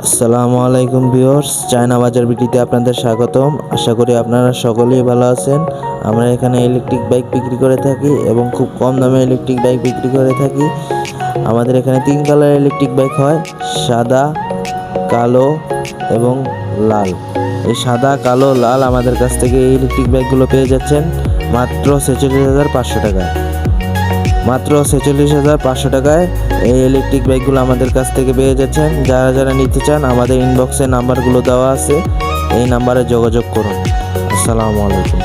আসসালামু আলাইকুম viewers, China বাজার বিটিতে আপনাদের স্বাগতম। আশা করি আপনারা সকলেই ভালো আছেন। আমরা এখানে ইলেকট্রিক বাইক বিক্রি করে থাকি এবং খুব কম দামে ইলেকট্রিক বাইক বিক্রি করে থাকি। আমাদের এখানে 3 কালার ইলেকট্রিক বাইক হয়, সাদা, কালো এবং লাল। এই সাদা, কালো, লাল আমাদের কাছ থেকে এই ইলেকট্রিক বাইকগুলো পেয়ে যাচ্ছেন মাত্র 46,500 টাকায়। মাত্র 46,500 টাকায় এই ইলেকট্রিক বাইকগুলো আমাদের কাছ থেকে পেয়ে যাচ্ছেন। যারা যারা নিতে চান আমাদের ইনবক্সে নাম্বারগুলো দেওয়া আছে, এই নাম্বারে যোগাযোগ করুন। আসসালামু আলাইকুম।